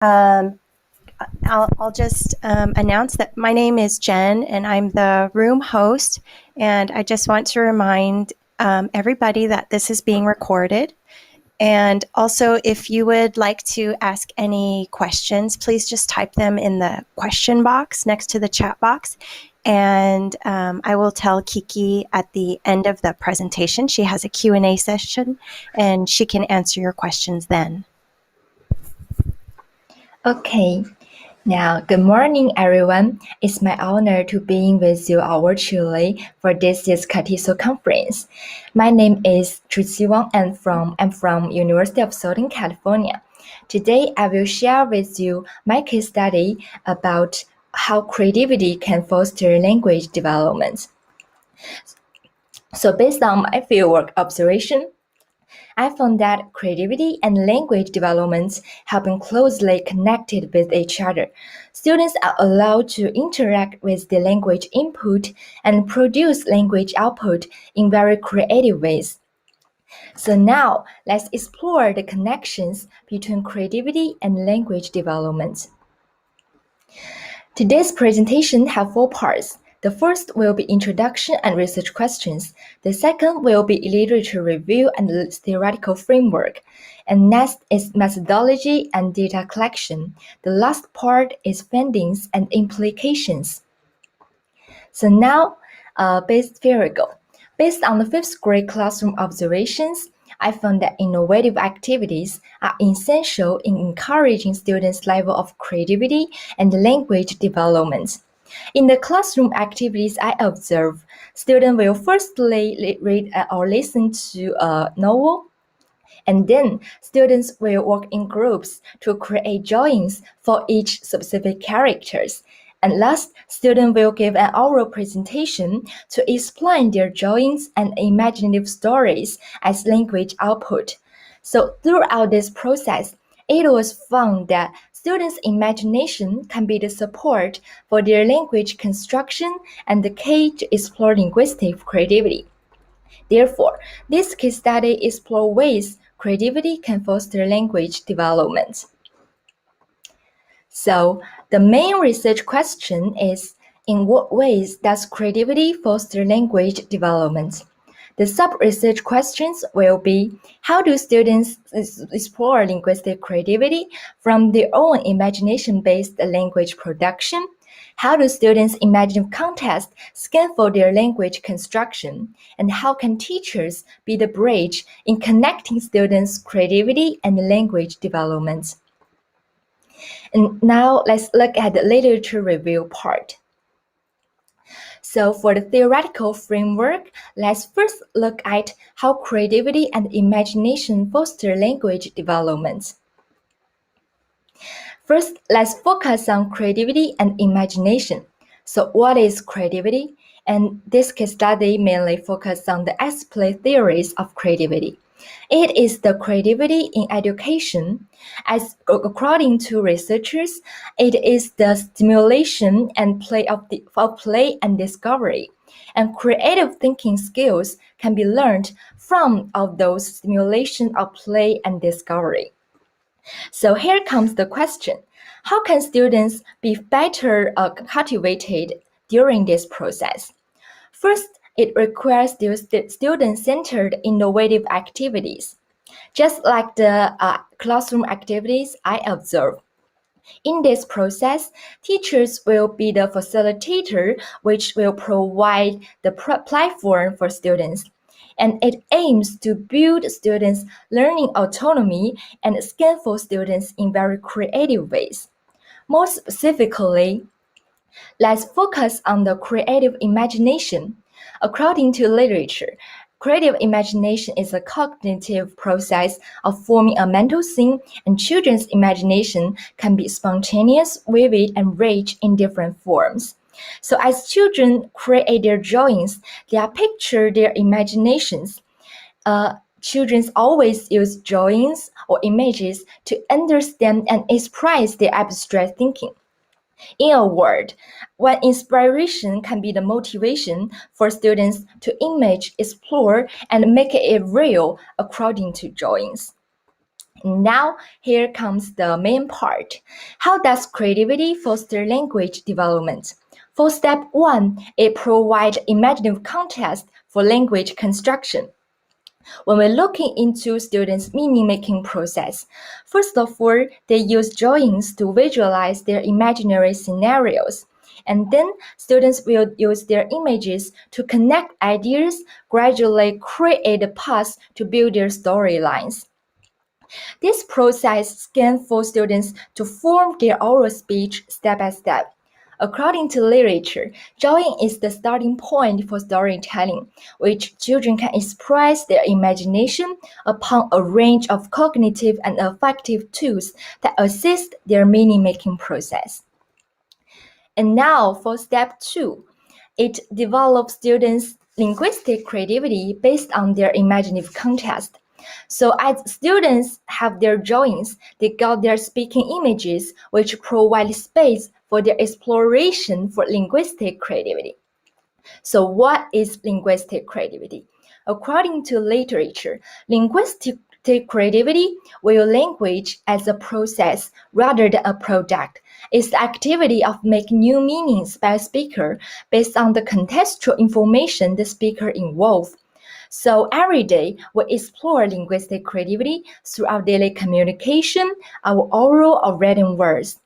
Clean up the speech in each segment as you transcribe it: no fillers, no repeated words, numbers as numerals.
Um, I'll just announce that my name is Jen and I'm the room host. And I just want to remind everybody that this is being recorded. And also, if you would like to ask any questions, please just type them in the question box next to the chat box. And I will tell Kiki at the end of the presentation. She has a Q&A session and she can answer your questions then. Okay. Now, good morning, everyone. It's my honor to be with you all virtually for this year's CATISO conference. My name is Zhi Wang and I'm from University of Southern California. Today, I will share with you my case study about how creativity can foster language development. So based on my fieldwork observation, I found that creativity and language development have been closely connected with each other. Students are allowed to interact with the language input and produce language output in very creative ways. So now, let's explore the connections between creativity and language development. Today's presentation have 4 parts. The first will be introduction and research questions. The second will be literature review and theoretical framework. And next is methodology and data collection. The last part is findings and implications. So now, here we go. Based on the 5th grade classroom observations, I found that innovative activities are essential in encouraging students' level of creativity and language development. In the classroom activities I observe, students will firstly read or listen to a novel, and then students will work in groups to create drawings for each specific characters. And last, students will give an oral presentation to explain their drawings and imaginative stories as language output. So throughout this process, it was found that students' imagination can be the support for their language construction and the key to explore linguistic creativity. Therefore, this case study explores ways creativity can foster language development. So, the main research question is, in what ways does creativity foster language development? The sub-research questions will be, how do students explore linguistic creativity from their own imagination-based language production? How do students' imagine context scaffold their language construction? And how can teachers be the bridge in connecting students' creativity and language development? And now let's look at the literature review part. So for the theoretical framework, let's first look at how creativity and imagination foster language development. First, let's focus on creativity and imagination. So what is creativity? And this case study mainly focuses on the display theories of creativity. It is the creativity in education. As according to researchers, it is the stimulation and play of play and discovery. And creative thinking skills can be learned from those stimulation of play and discovery. So here comes the question. How can students be better cultivated during this process? First, it requires student-centered innovative activities. Just like the classroom activities I observed. In this process, teachers will be the facilitator, which will provide the platform for students. And it aims to build students' learning autonomy and scaffold students in very creative ways. More specifically, let's focus on the creative imagination. According to literature, creative imagination is a cognitive process of forming a mental scene, and children's imagination can be spontaneous, vivid, and rich in different forms. So as children create their drawings, they picture their imaginations. Children always use drawings or images to understand and express their abstract thinking. In a word, when inspiration can be the motivation for students to image, explore, and make it real according to drawings. Now, here comes the main part. How does creativity foster language development? For step 1, it provides imaginative context for language construction. When we're looking into students' meaning-making process, first of all, they use drawings to visualize their imaginary scenarios. And then students will use their images to connect ideas, gradually create a path to build their storylines. This process can force students to form their oral speech step by step. According to literature, drawing is the starting point for storytelling, which children can express their imagination upon a range of cognitive and affective tools that assist their meaning-making process. And now for step 2, it develops students' linguistic creativity based on their imaginative context. So as students have their drawings, they got their speaking images, which provide space for their exploration for linguistic creativity. So what is linguistic creativity? According to literature, linguistic creativity views language as a process rather than a product. It's the activity of making new meanings by a speaker based on the contextual information the speaker involves. So every day, we explore linguistic creativity through our daily communication, our oral or written words.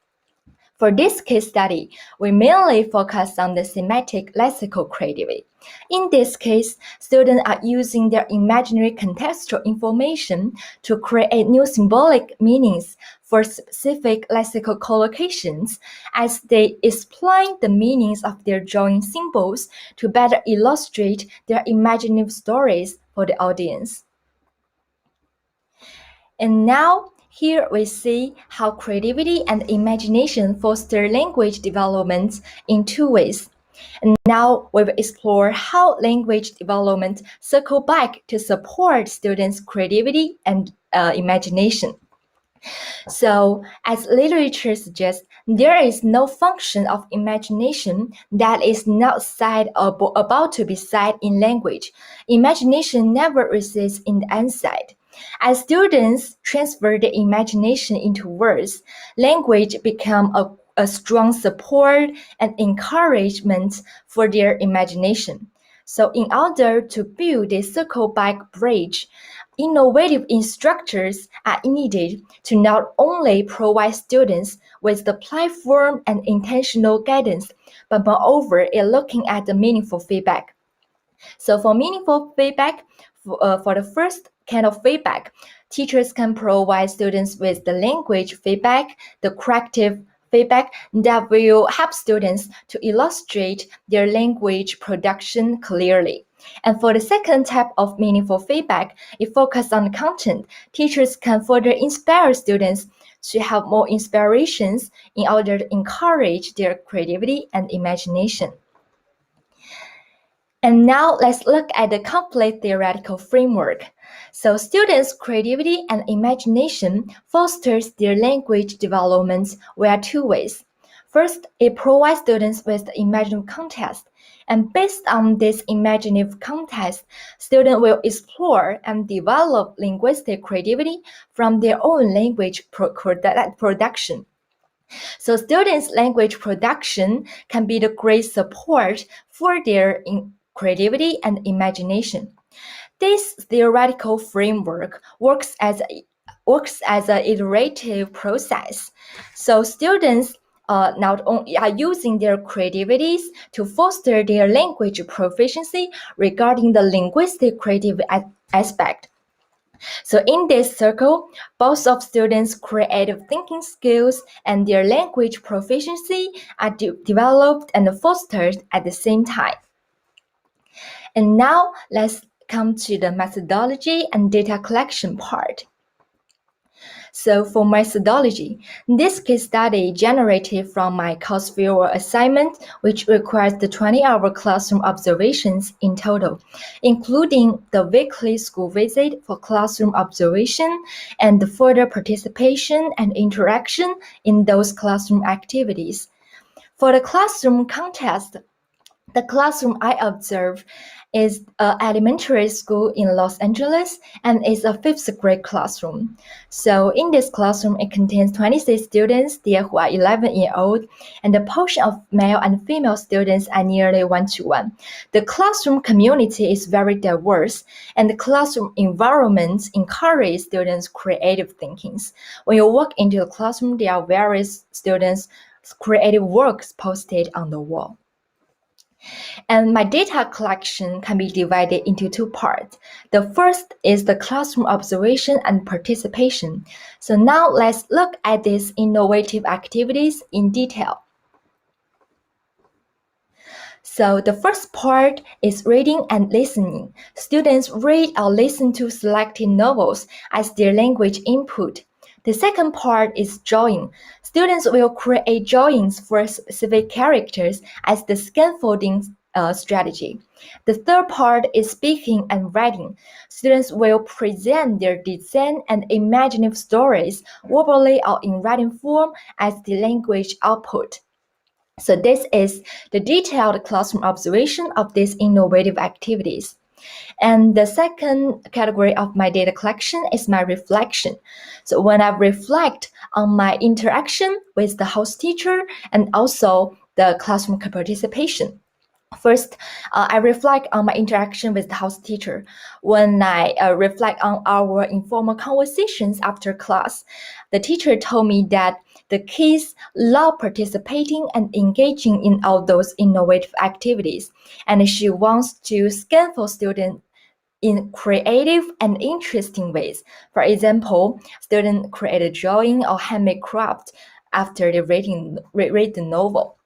For this case study, we mainly focus on the semantic lexical creativity. In this case, students are using their imaginary contextual information to create new symbolic meanings for specific lexical collocations as they explain the meanings of their drawing symbols to better illustrate their imaginative stories for the audience. And now, here we see how creativity and imagination foster language development in two ways. And now we will explore how language development circle back to support students' creativity and imagination. So, as literature suggests, there is no function of imagination that is not said or about to be said in language. Imagination never resides in the unsaid. As students transfer their imagination into words, language becomes a strong support and encouragement for their imagination. So, in order to build a circle back bridge, innovative instructors are needed to not only provide students with the platform and intentional guidance, but moreover, in looking at the meaningful feedback. So for meaningful feedback, for the first kind of feedback, teachers can provide students with the language feedback, the corrective feedback that will help students to illustrate their language production clearly. And for the second type of meaningful feedback, it focuses on content. Teachers can further inspire students to have more inspirations in order to encourage their creativity and imagination. And now let's look at the complete theoretical framework. So students' creativity and imagination fosters their language development via two ways. First, it provides students with the imaginative context. And based on this imaginative context, students will explore and develop linguistic creativity from their own language production. So students' language production can be the great support for their creativity and imagination. This theoretical framework works as an iterative process. So students not only are using their creativities to foster their language proficiency regarding the linguistic creative aspect. So in this circle, both of students' creative thinking skills and their language proficiency are developed and fostered at the same time. And now let's come to the methodology and data collection part. So for methodology, this case study generated from my course viewer assignment, which requires the 20-hour classroom observations in total, including the weekly school visit for classroom observation and the further participation and interaction in those classroom activities. For the classroom context, The classroom I observe is an elementary school in Los Angeles and is a fifth grade classroom. So in this classroom, it contains 26 students there who are 11-year-old, and the portion of male and female students are nearly 1-to-1. The classroom community is very diverse, and the classroom environment encourages students' creative thinking. When you walk into the classroom, there are various students' creative works posted on the wall. And my data collection can be divided into two parts. The first is the classroom observation and participation. So now let's look at these innovative activities in detail. So the first part is reading and listening. Students read or listen to selected novels as their language input. The second part is drawing. Students will create drawings for specific characters as the scaffolding strategy. The third part is speaking and writing. Students will present their design and imaginative stories verbally or in writing form as the language output. So this is the detailed classroom observation of these innovative activities. And the second category of my data collection is my reflection. So when I reflect on my interaction with the host teacher and also the classroom participation. First, I reflect on my interaction with the house teacher. When I reflect on our informal conversations after class, the teacher told me that the kids love participating and engaging in all those innovative activities, and she wants to scaffold students in creative and interesting ways. For example, students create a drawing or handmade craft after they read the novel.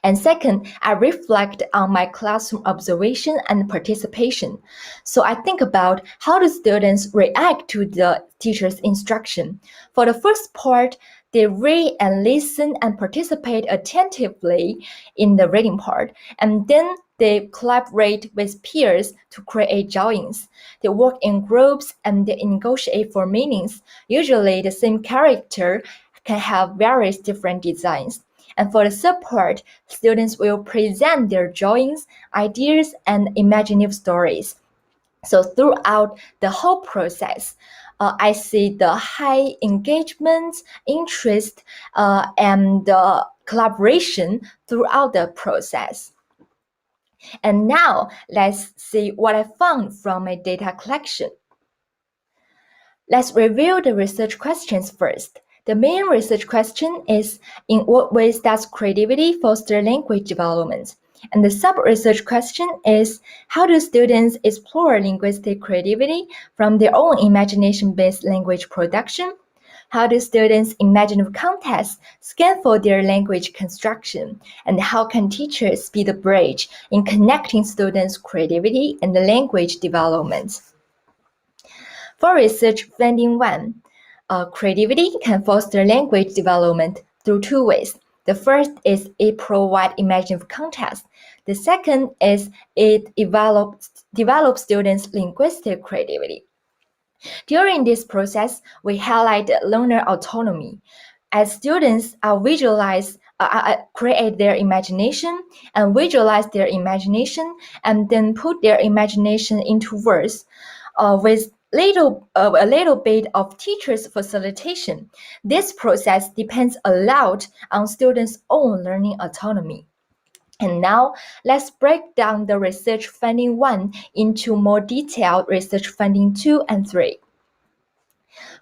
And second, I reflect on my classroom observation and participation. So I think about how the students react to the teacher's instruction. For the first part, they read and listen and participate attentively in the reading part. And then they collaborate with peers to create drawings. They work in groups and they negotiate for meanings. Usually the same character can have various different designs. And for the third part, students will present their drawings, ideas, and imaginative stories. So throughout the whole process, I see the high engagement, interest, and collaboration throughout the process. And now let's see what I found from my data collection. Let's review the research questions first. The main research question is, in what ways does creativity foster language development? And the sub-research question is, how do students explore linguistic creativity from their own imagination-based language production? How do students' imaginative contests scaffold their language construction? And how can teachers be the bridge in connecting students' creativity and the language development? For research finding 1, creativity can foster language development through two ways. The first is it provides imaginative context. The second is it develops students' linguistic creativity. During this process, we highlight learner autonomy. As students create their imagination and visualize their imagination and then put their imagination into words with a little bit of teacher's facilitation. This process depends a lot on students' own learning autonomy. And now let's break down the research finding 1 into more detailed research finding 2 and 3.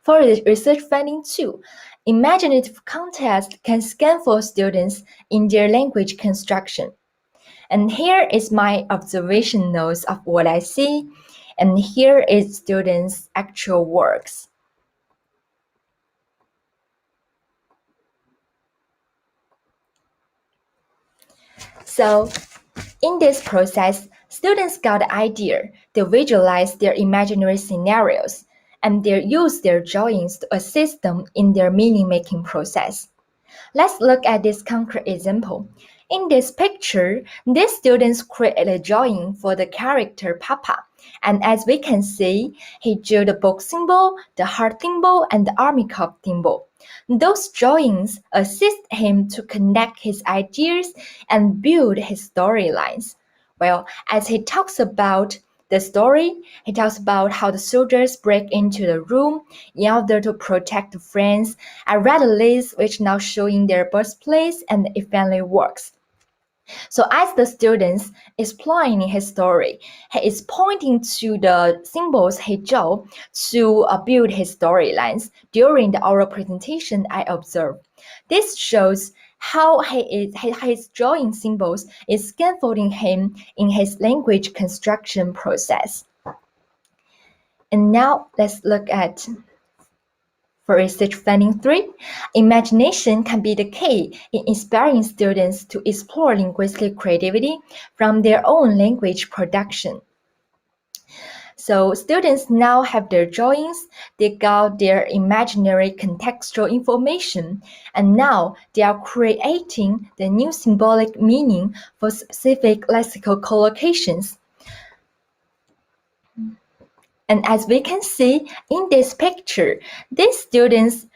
For research finding 2, imaginative context can scaffold students in their language construction. And here is my observation notes of what I see, and here is students' actual works. So in this process, students got the idea, they visualize their imaginary scenarios, and they use their drawings to assist them in their meaning-making process. Let's look at this concrete example. In this picture, these students created a drawing for the character Papa. And as we can see, he drew the book symbol, the heart symbol, and the army cup symbol. Those drawings assist him to connect his ideas and build his storylines. Well, as he talks about the story, he talks about how the soldiers break into the room in order to protect the friends. I read a list which now showing their birthplace and the family works. So as the students exploring his story, he is pointing to the symbols he drew to build his storylines. During the oral presentation, I observed. This shows how his drawing symbols is scaffolding him in his language construction process. And now let's look at for research finding 3, imagination can be the key in inspiring students to explore linguistic creativity from their own language production. So students now have their drawings, they got their imaginary contextual information, and now they are creating the new symbolic meaning for specific lexical collocations. And as we can see in this picture, these students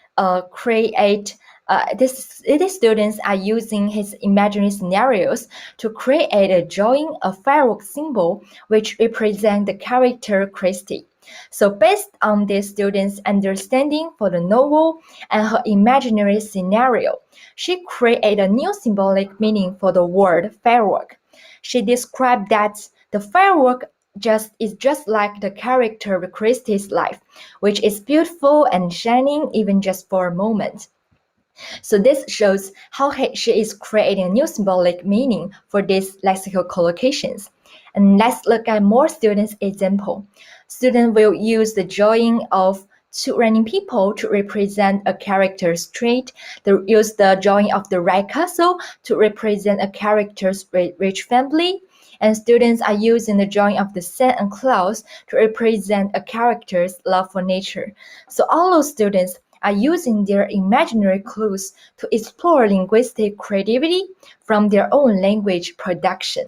these students are using his imaginary scenarios to create a drawing of firework symbol which represent the character Christie. So based on this student's understanding for the novel and her imaginary scenario, she created a new symbolic meaning for the word firework. She described that the firework is just like the character of Christie's life, which is beautiful and shining even just for a moment. So this shows how she is creating a new symbolic meaning for these lexical collocations. And let's look at more students' example. Students will use the drawing of two running people to represent a character's trait. They use the drawing of the red castle to represent a character's rich family. And students are using the drawing of the sun and clouds to represent a character's love for nature. So all those students are using their imaginary clues to explore linguistic creativity from their own language production.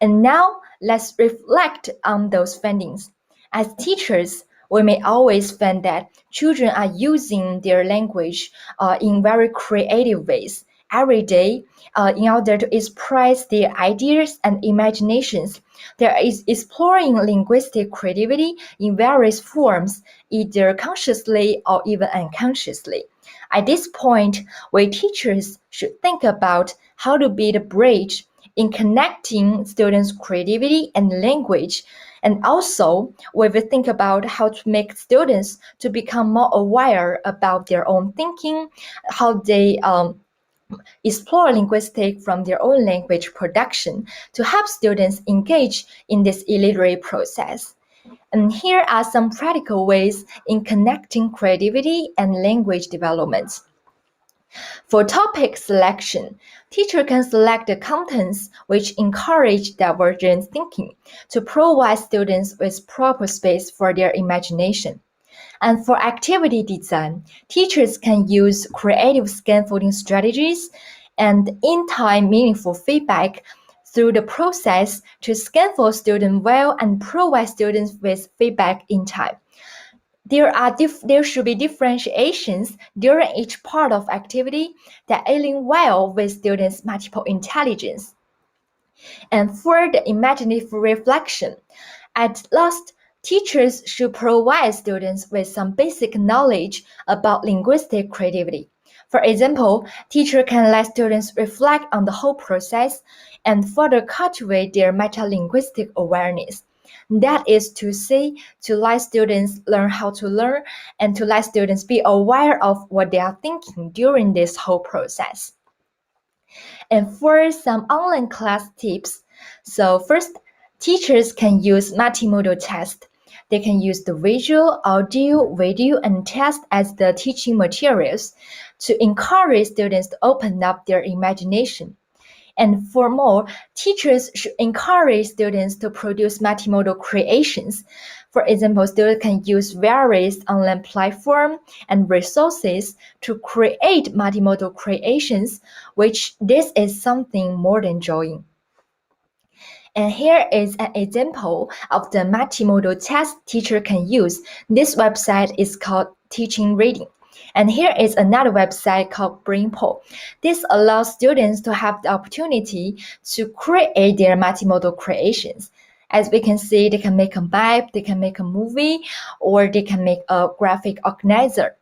And now let's reflect on those findings. As teachers, we may always find that children are using their language in very creative ways every day in order to express their ideas and imaginations. They are exploring linguistic creativity in various forms, either consciously or even unconsciously. At this point, we teachers should think about how to be the bridge in connecting students' creativity and language. And also, we will think about how to make students to become more aware about their own thinking, how they explore linguistics from their own language production to help students engage in this literary process. And here are some practical ways in connecting creativity and language development. For topic selection, teacher can select the contents which encourage divergent thinking to provide students with proper space for their imagination. And for activity design, teachers can use creative scaffolding strategies and in-time meaningful feedback through the process to scaffold students well and provide students with feedback in time. There should be differentiations during each part of activity that align well with students' multiple intelligence. And for the imaginative reflection, at last, teachers should provide students with some basic knowledge about linguistic creativity. For example, teacher can let students reflect on the whole process and further cultivate their metalinguistic awareness. That is to say, to let students learn how to learn and to let students be aware of what they are thinking during this whole process. And for some online class tips, so first, teachers can use multimodal tests. They can use the visual, audio, video, and text as the teaching materials to encourage students to open up their imagination. And for more, teachers should encourage students to produce multimodal creations. For example, students can use various online platforms and resources to create multimodal creations, which this is something more than drawing. And here is an example of the multimodal test teacher can use. This website is called Teaching Reading. And here is another website called Brainpool. This allows students to have the opportunity to create their multimodal creations. As we can see, they can make a map, they can make a movie, or they can make a graphic organizer.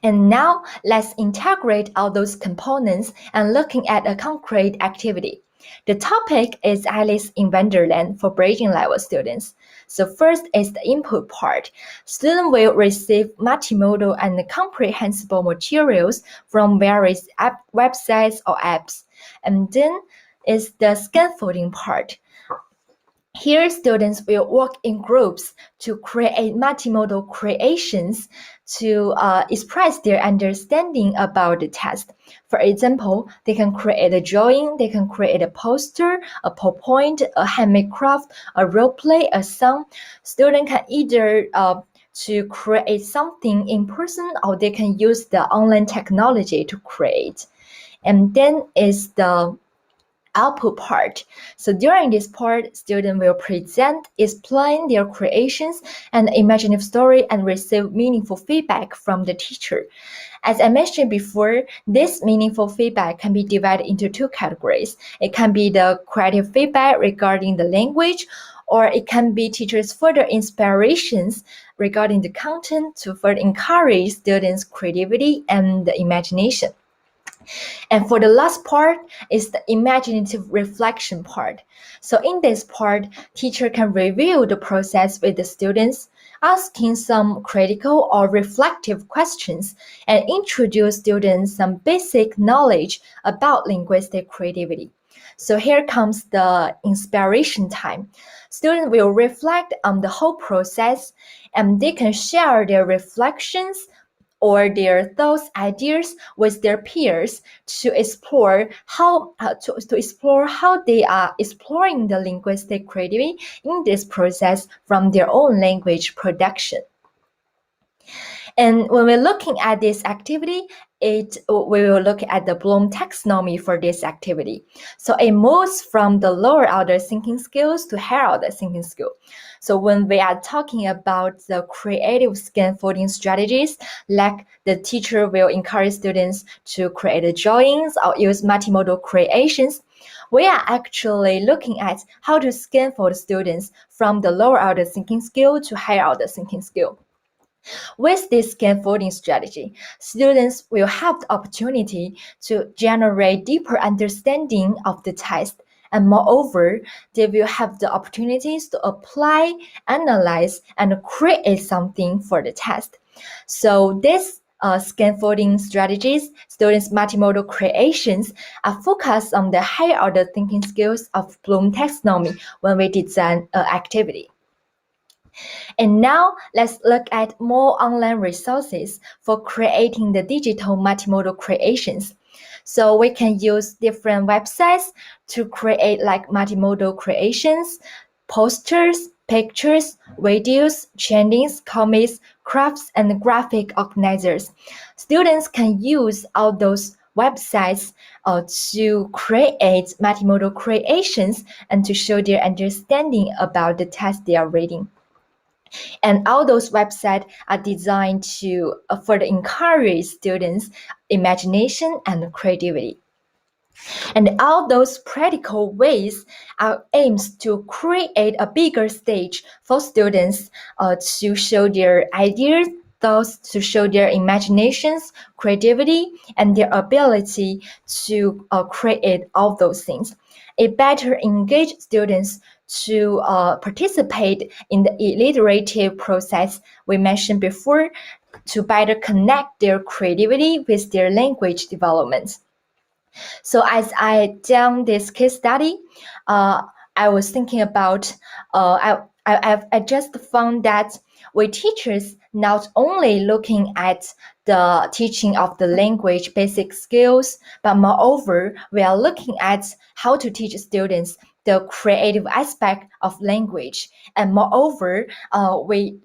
And now let's integrate all those components and looking at a concrete activity. The topic is Alice in Wonderland for bridging level students. So first is the input part. Students will receive multimodal and comprehensible materials from various websites or apps. And then is the scaffolding part. Here, students will work in groups to create multimodal creations to express their understanding about the test. For example, they can create a drawing, they can create a poster, a PowerPoint, a handmade craft, a role play, a song. Students can either to create something in person or they can use the online technology to create. And then is the output part. So during this part, students will present, explain their creations and imaginative story and receive meaningful feedback from the teacher. As I mentioned before, this meaningful feedback can be divided into two categories. It can be the creative feedback regarding the language, or it can be teachers' further inspirations regarding the content to further encourage students' creativity and the imagination. And for the last part is the imaginative reflection part. So in this part, teacher can review the process with the students, asking some critical or reflective questions and introduce students some basic knowledge about linguistic creativity. So here comes the inspiration time. Students will reflect on the whole process and they can share their reflections or their thoughts, ideas with their peers to explore how they are exploring the linguistic creativity in this process from their own language production. And when we're looking at this activity, we will look at the Bloom taxonomy for this activity. So it moves from the lower order thinking skills to higher order thinking skill. So when we are talking about the creative scaffolding strategies, like the teacher will encourage students to create drawings or use multimodal creations, we are actually looking at how to scaffold students from the lower order thinking skill to higher order thinking skill. With this scaffolding strategy, students will have the opportunity to generate deeper understanding of the test, and moreover, they will have the opportunities to apply, analyze, and create something for the test. So this scaffolding strategies, students' multimodal creations are focused on the higher order thinking skills of Bloom taxonomy when we design an activity. And now let's look at more online resources for creating the digital multimodal creations. So we can use different websites to create like multimodal creations, posters, pictures, videos, chantings, comics, crafts, and graphic organizers. Students can use all those websites to create multimodal creations and to show their understanding about the text they are reading. And all those websites are designed to further encourage students' imagination and creativity. And all those practical ways are aims to create a bigger stage for students to show their ideas, thus to show their imaginations, creativity, and their ability to create all those things. It better engage students to participate in the iterative process we mentioned before to better connect their creativity with their language development. So as I done this case study, I was thinking about I just found that we teachers not only looking at the teaching of the language basic skills, but moreover, we are looking at how to teach students the creative aspect of language. And moreover, we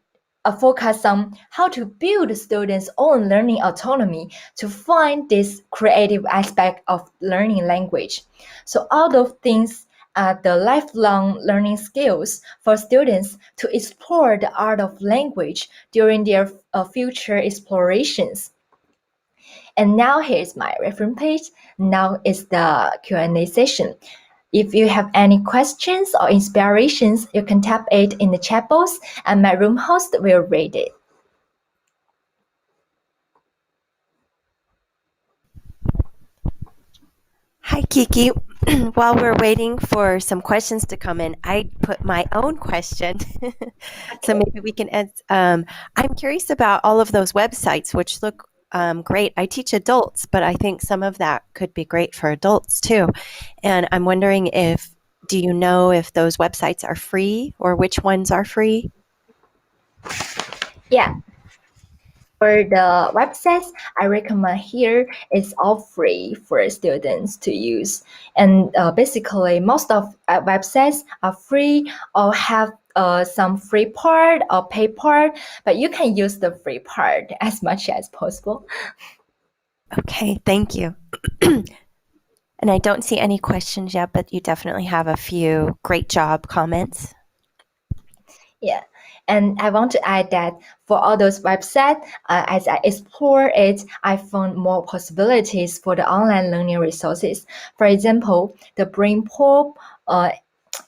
focus on how to build students' own learning autonomy to find this creative aspect of learning language. So all those things the lifelong learning skills for students to explore the art of language during their future explorations. And now here's my reference page. Now is the Q&A session. If you have any questions or inspirations, you can type it in the chat box and my room host will read it. Hi, Kiki. While we're waiting for some questions to come in, I put my own question. So maybe we can add. I'm curious about all of those websites, which look great. I teach adults, but I think some of that could be great for adults too. And I'm wondering do you know if those websites are free or which ones are free? Yeah. For the websites, I recommend here is all free for students to use. And basically, most of websites are free or have some free part or pay part, but you can use the free part as much as possible. Okay, thank you. And I don't see any questions yet, but you definitely have a few great job comments. Yeah. And I want to add that for all those websites, as I explore it, I found more possibilities for the online learning resources. For example, the Brain Pool,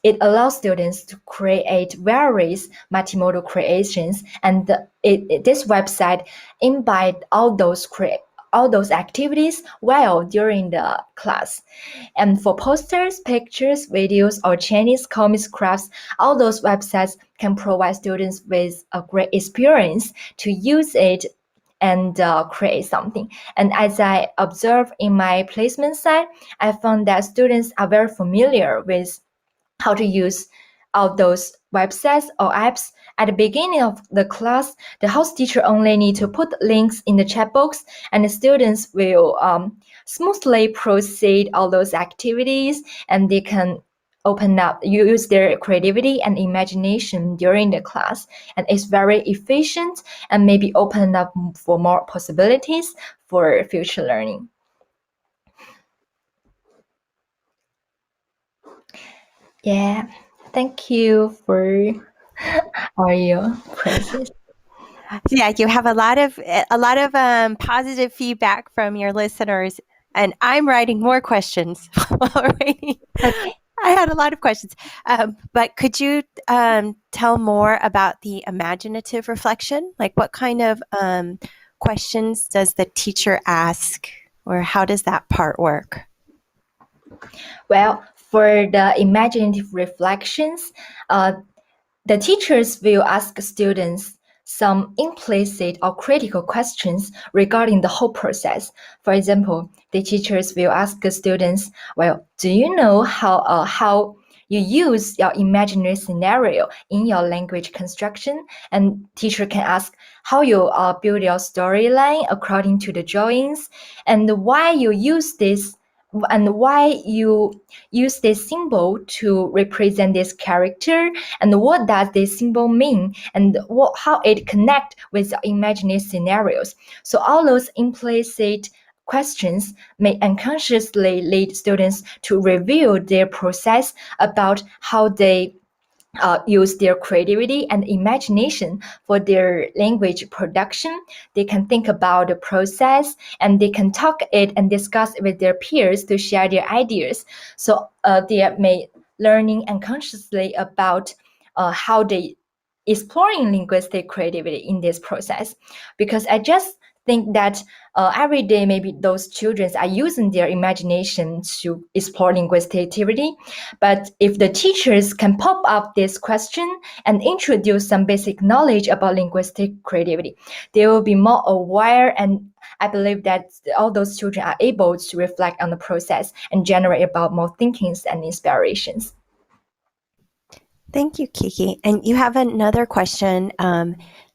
it allows students to create various multimodal creations, and this website invite all those activities while during the class. And for posters, pictures, videos, or Chinese comics crafts, all those websites can provide students with a great experience to use it and create something. And as I observe in my placement side, I found that students are very familiar with how to use all those websites or apps. At the beginning of the class, the house teacher only need to put links in the chat box, and the students will smoothly proceed all those activities, and they can use their creativity and imagination during the class. And it's very efficient and maybe open up for more possibilities for future learning. Yeah, thank you for all your praises. Yeah, you have a lot of positive feedback from your listeners, and I'm writing more questions already. Okay. I had a lot of questions, but could you tell more about the imaginative reflection? Like, what kind of questions does the teacher ask, or how does that part work? Well, for the imaginative reflections, the teachers will ask students some implicit or critical questions regarding the whole process. For example, the teachers will ask the students, well, do you know how you use your imaginary scenario in your language construction? And teacher can ask how you build your storyline according to the drawings, and why you use this and why you use this symbol to represent this character, and what does this symbol mean, and how it connect with the imaginary scenarios. So all those implicit questions may unconsciously lead students to review their process about how they use their creativity and imagination for their language production. They can think about the process, and they can talk it and discuss it with their peers to share their ideas. So they may learning unconsciously about how they exploring linguistic creativity in this process. Because I just think that every day maybe those children are using their imagination to explore linguistic activity, but if the teachers can pop up this question and introduce some basic knowledge about linguistic creativity, they will be more aware, and I believe that all those children are able to reflect on the process and generate about more thinkings and inspirations. Thank you, Kiki. And you have another question.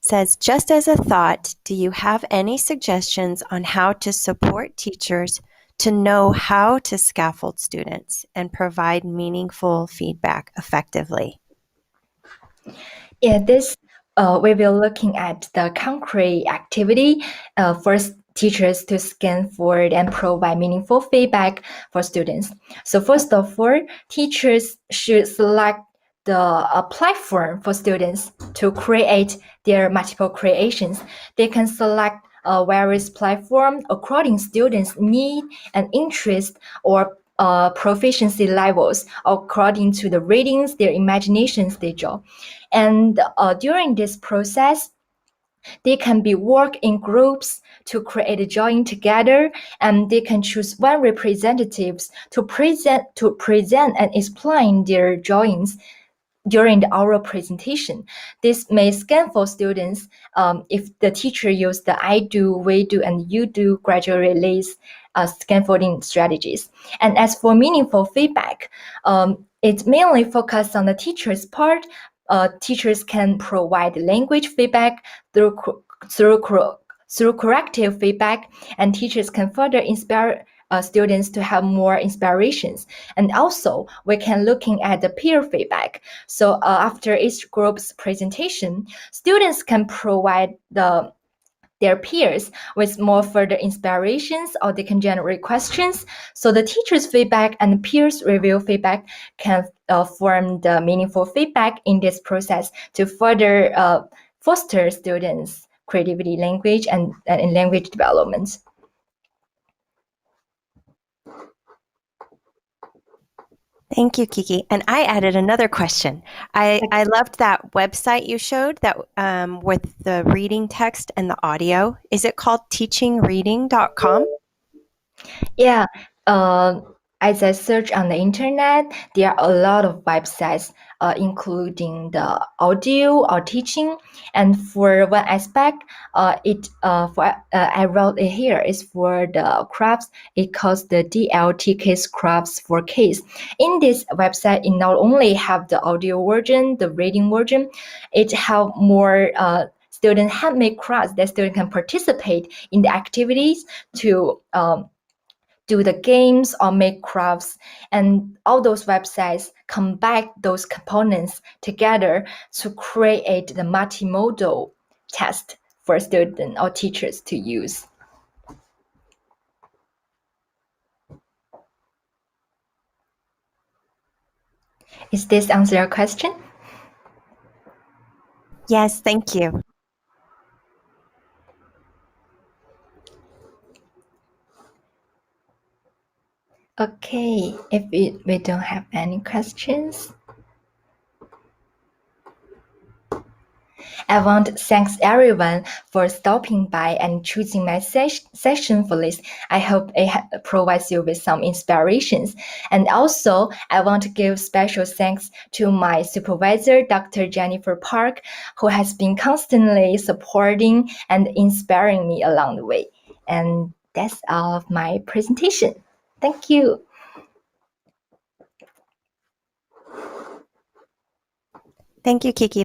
Says, just as a thought, do you have any suggestions on how to support teachers to know how to scaffold students and provide meaningful feedback effectively? Yeah, this we will looking at the concrete activity. First, teachers to scan forward and provide meaningful feedback for students. So first of all, teachers should select the platform for students to create their multiple creations. They can select various platform according students' need and interest or proficiency levels according to the ratings, their imaginations they draw. And during this process, they can be work in groups to create a drawing together, and they can choose one representatives to present and explain their drawings during the oral presentation. This may scan for students if the teacher used the I do, we do, and you do gradual release scaffolding strategies. And as for meaningful feedback, it mainly focuses on the teacher's part. Teachers can provide language feedback through corrective feedback, and teachers can further inspire students to have more inspirations. And also, we can looking at the peer feedback. So after each group's presentation, students can provide their peers with more further inspirations, or they can generate questions. So the teacher's feedback and peers review feedback can form the meaningful feedback in this process to further foster students' creativity, language, and language development. Thank you, Kiki. And I added another question. I loved that website you showed that with the reading text and the audio. Is it called teachingreading.com? Yeah, uh, as I search on the internet, there are a lot of websites, including the audio or teaching. And for one aspect, I wrote it here is for the crafts. It calls the DLTK crafts for kids. In this website, it not only have the audio version, the reading version, it have more student handmade crafts that student can participate in the activities to do the games or make crafts, and all those websites combine those components together to create the multimodal test for students or teachers to use. Is this answer your question? Yes, thank you. Okay, if we don't have any questions, I want to thank everyone for stopping by and choosing my session for this. I hope it provides you with some inspirations. And also, I want to give special thanks to my supervisor, Dr. Jennifer Park, who has been constantly supporting and inspiring me along the way. And that's all of my presentation. Thank you. Thank you, Kiki.